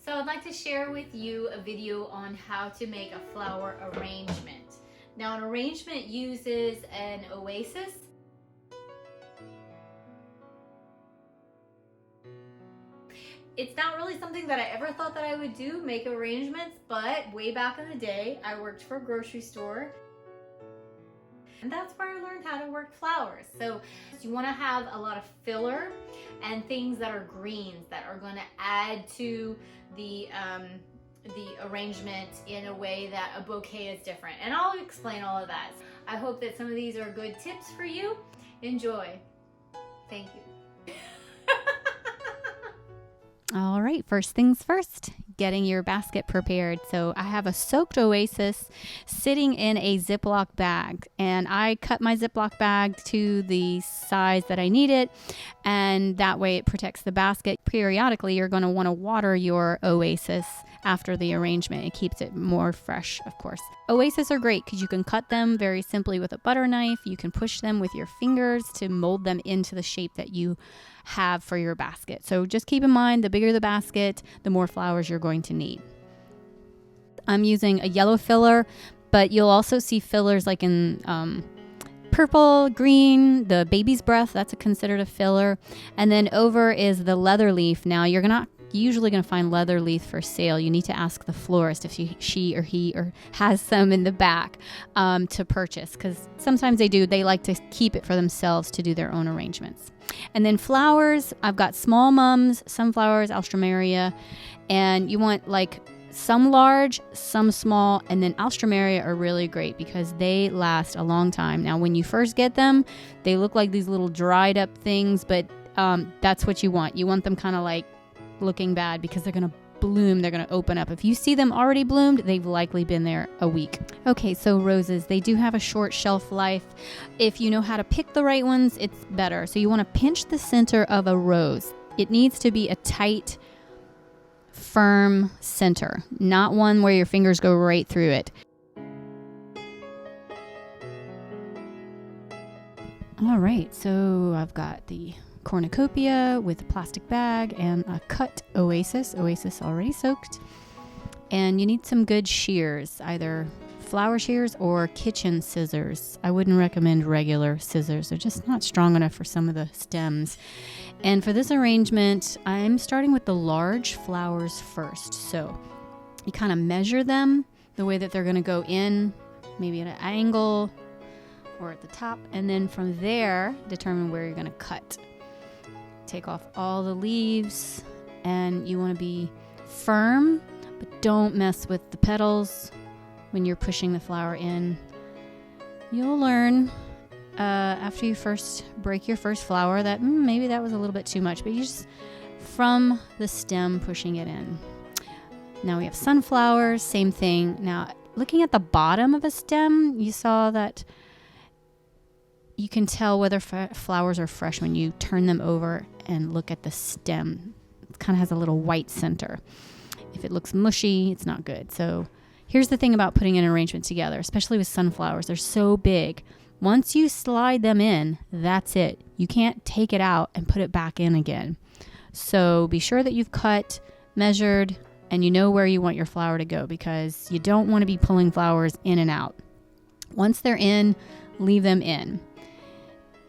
So I'd like to share with you a video on how to make a flower arrangement. Now, an arrangement uses an oasis. It's not really something that I ever thought that I would do, make arrangements, but way back in the day, I worked for a grocery store. And that's where I learned how to work flowers. So you want to have a lot of filler and things that are greens that are going to add to the arrangement in a way that a bouquet is different. And I'll explain all of that. I hope that some of these are good tips for you. Enjoy. Thank you. All right, first things first, getting your basket prepared. So I have a soaked oasis sitting in a Ziploc bag, and I cut my Ziploc bag to the size that I need it, and that way it protects the basket. Periodically, you're going to want to water your oasis after the arrangement. It keeps it more fresh, of course. Oasis are great because you can cut them very simply with a butter knife. You can push them with your fingers to mold them into the shape that you have for your basket. So just keep in mind, the bigger the basket, the more flowers you're going to need. I'm using a yellow filler, but you'll also see fillers like in purple, green, the baby's breath, that's considered a filler. And then over is the leather leaf. Now, you're not usually going to find leather leaf for sale. You need to ask the florist if she or he has some in the back to purchase, because sometimes they do. They like to keep it for themselves to do their own arrangements. And then flowers, I've got small mums, sunflowers, alstroemeria, and you want like some large, some small, and then alstroemeria are really great because they last a long time. Now, when you first get them, they look like these little dried up things, but that's what you want. You want them kind of like looking bad because they're going to bloom, they're going to open up. If you see them already bloomed, they've likely been there a week. Okay, so roses, they do have a short shelf life. If you know how to pick the right ones, it's better. So you want to pinch the center of a rose. It needs to be a tight, firm center, not one where your fingers go right through it. All right, so I've got the cornucopia with a plastic bag and a cut oasis already soaked. And you need some good shears, either flower shears or kitchen scissors. I wouldn't recommend regular scissors. They're just not strong enough for some of the stems. And for this arrangement, I'm starting with the large flowers first. So you kind of measure them the way that they're going to go in, maybe at an angle or at the top. And then from there, determine where you're going to cut. Take off all the leaves, and you want to be firm, but don't mess with the petals when you're pushing the flower in. You'll learn after you first break your first flower that maybe that was a little bit too much, but you just from the stem pushing it in. Now we have sunflowers, same thing. Now looking at the bottom of a stem, you saw that you can tell whether flowers are fresh when you turn them over and look at the stem. It kind of has a little white center. If it looks mushy, it's not good. So here's the thing about putting an arrangement together, especially with sunflowers. They're so big. Once you slide them in, that's it. You can't take it out and put it back in again. So be sure that you've cut, measured, and you know where you want your flower to go, because you don't want to be pulling flowers in and out. Once they're in, leave them in.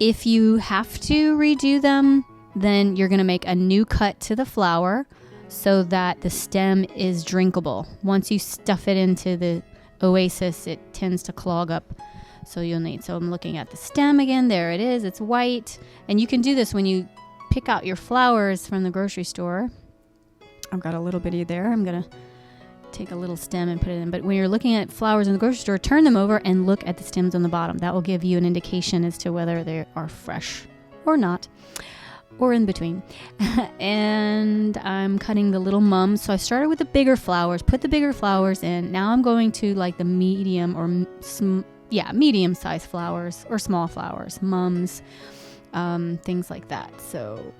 If you have to redo them, then you're going to make a new cut to the flower so that the stem is drinkable. Once you stuff it into the oasis, it tends to clog up. So I'm looking at the stem again. There it is. It's white. And you can do this when you pick out your flowers from the grocery store. I've got a little bitty there. I'm going to take a little stem and put it in. But when you're looking at flowers in the grocery store, turn them over and look at the stems on the bottom. That will give you an indication as to whether they are fresh or not, or in between. And I'm cutting the little mums. So I started with the bigger flowers, put the bigger flowers in. Now I'm going to like the medium or medium-sized flowers or small flowers, mums, things like that. So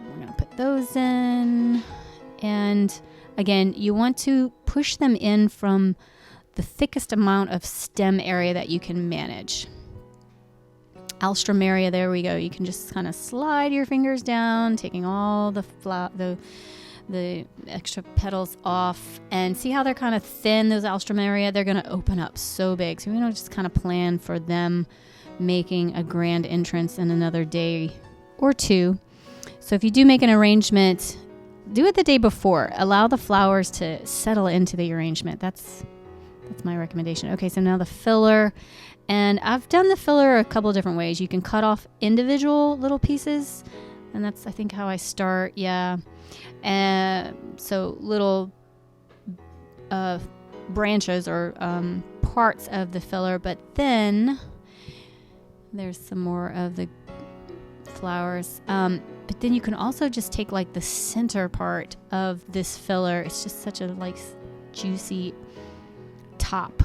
we're going to put those in. And again, you want to push them in from the thickest amount of stem area that you can manage. alstroemeria. There we go. You can just kind of slide your fingers down, taking all the extra petals off, and see how they're kind of thin, those alstroemeria. They're going to open up so big. So we don't just kind of plan for them making a grand entrance in another day or two. So if you do make an arrangement, do it the day before. Allow the flowers to settle into the arrangement. That's my recommendation. Okay, so now the filler. And I've done the filler a couple of different ways. You can cut off individual little pieces, and that's, I think, how I start. Yeah. So little branches or parts of the filler, but then there's some more of the flowers. But then you can also just take like the center part of this filler. It's just such a like juicy top.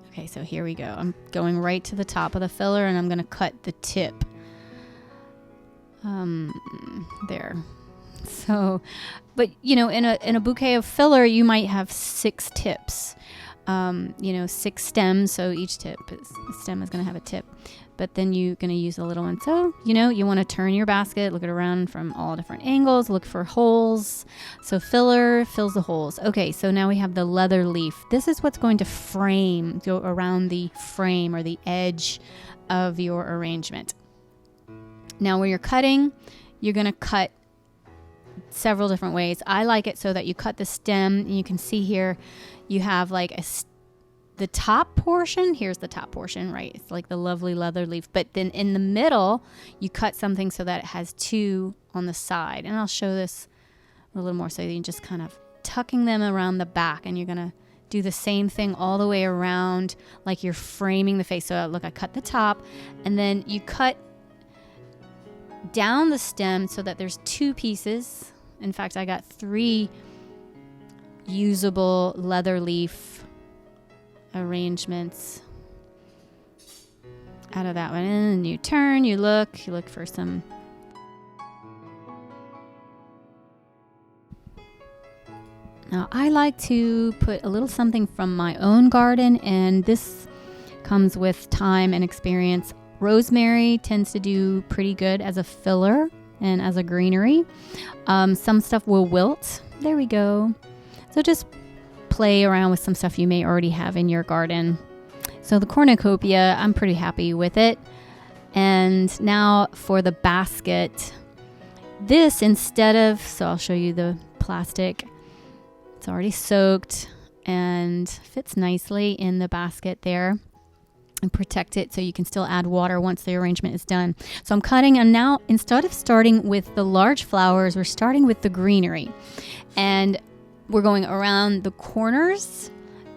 Okay, so here we go. I'm going right to the top of the filler, and I'm going to cut the tip. There. So, but you know, in a bouquet of filler, you might have 6 tips. 6 stems. So each stem is going to have a tip. But then you're going to use a little one. So, you want to turn your basket, look it around from all different angles, look for holes. So filler fills the holes. Okay, so now we have the leather leaf. This is what's going to go around the frame or the edge of your arrangement. Now when you're cutting, you're going to cut several different ways. I like it so that you cut the stem, and you can see here you have like the top portion. Here's the top portion, right? It's like the lovely leather leaf. But then in the middle, you cut something so that it has 2 on the side. And I'll show this a little more so you can just kind of tucking them around the back, and you're going to do the same thing all the way around like you're framing the face. So look, I cut the top, and then you cut down the stem so that there's 2 pieces. In fact, I got 3 usable leather leaf arrangements out of that one. And you turn, you look for some. Now I like to put a little something from my own garden, and this comes with time and experience. Rosemary tends to do pretty good as a filler and as a greenery. Some stuff will wilt. There we go. So just play around with some stuff you may already have in your garden. So the cornucopia, I'm pretty happy with it. And now for the basket. This so I'll show you the plastic. It's already soaked and fits nicely in the basket there. And protect it so you can still add water once the arrangement is done. So I'm cutting, and now instead of starting with the large flowers, we're starting with the greenery. And we're going around the corners,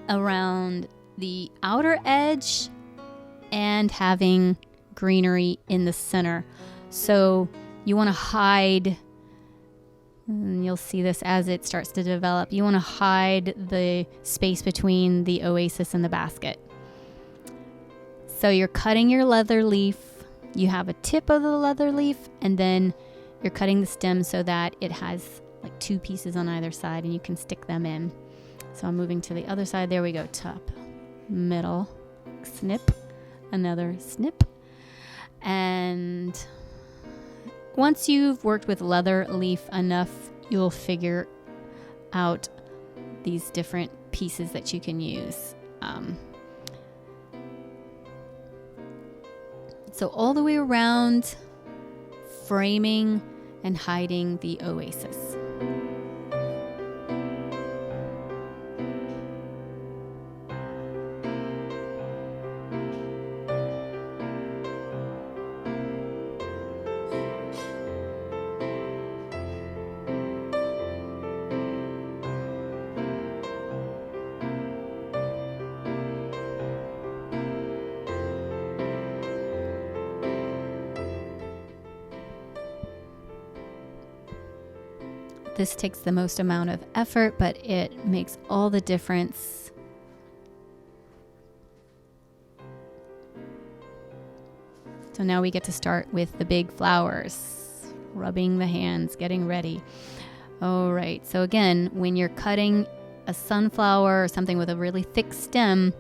around the outer edge, and having greenery in the center. So you want to hide, and you'll see this as it starts to develop, you want to hide the space between the oasis and the basket. So you're cutting your leather leaf, you have a tip of the leather leaf, and then you're cutting the stem so that it has like 2 pieces on either side, and you can stick them in. So I'm moving to the other side. There we go. Top, middle, snip, another snip. And once you've worked with leather leaf enough, you'll figure out these different pieces that you can use. So all the way around, framing and hiding the oasis. This takes the most amount of effort, but it makes all the difference. So now we get to start with the big flowers, rubbing the hands, getting ready. All right, so again, when you're cutting a sunflower or something with a really thick stem,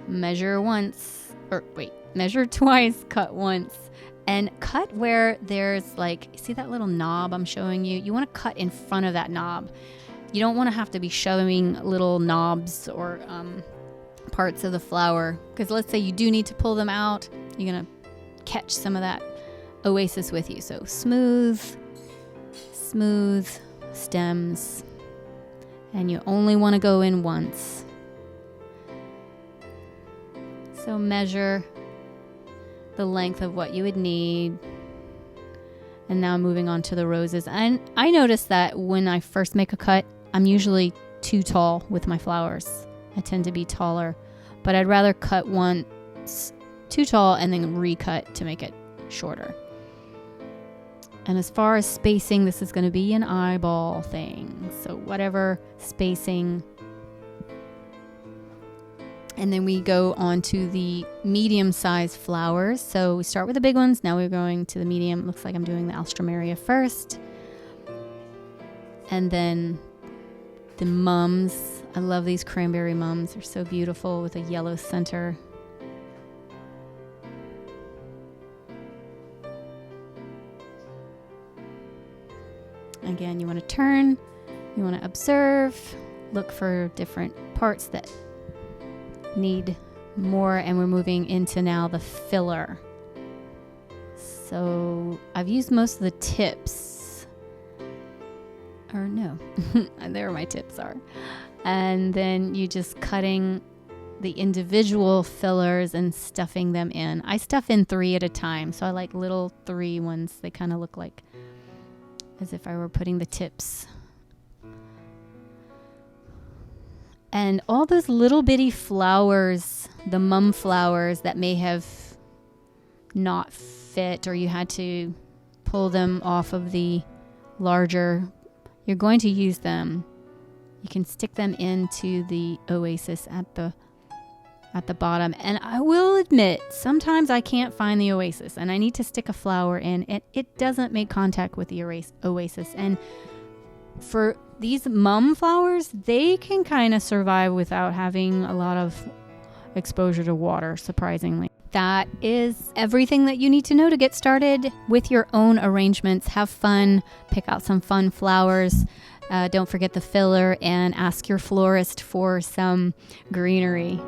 measure twice, cut once. And cut where there's like, see that little knob I'm showing you? You want to cut in front of that knob. You don't want to have to be showing little knobs or parts of the flower, because let's say you do need to pull them out, you're going to catch some of that oasis with you. So smooth stems, and you only want to go in once. So measure the length of what you would need. And now moving on to the roses. And I noticed that when I first make a cut, I'm usually too tall with my flowers. I tend to be taller, but I'd rather cut once too tall and then recut to make it shorter. And as far as spacing, this is going to be an eyeball thing. So whatever spacing. And then we go on to the medium-sized flowers. So we start with the big ones. Now we're going to the medium. Looks like I'm doing the alstroemeria first. And then the mums. I love these cranberry mums. They're so beautiful with a yellow center. Again, you want to turn. You want to observe. Look for different parts that need more, and we're moving into now the filler. So I've used most of the tips, or no, there my tips are. And then you just cutting the individual fillers and stuffing them in. I stuff in 3 at a time, so I like little 3 ones. They kind of look like as if I were putting the tips. And all those little bitty flowers, the mum flowers that may have not fit, or you had to pull them off of the larger, you're going to use them. You can stick them into the oasis at the bottom. And I will admit, sometimes I can't find the oasis and I need to stick a flower in, and it doesn't make contact with the oasis. And for these mum flowers, they can kind of survive without having a lot of exposure to water, surprisingly. That is everything that you need to know to get started with your own arrangements. Have fun, pick out some fun flowers. Don't forget the filler, and ask your florist for some greenery.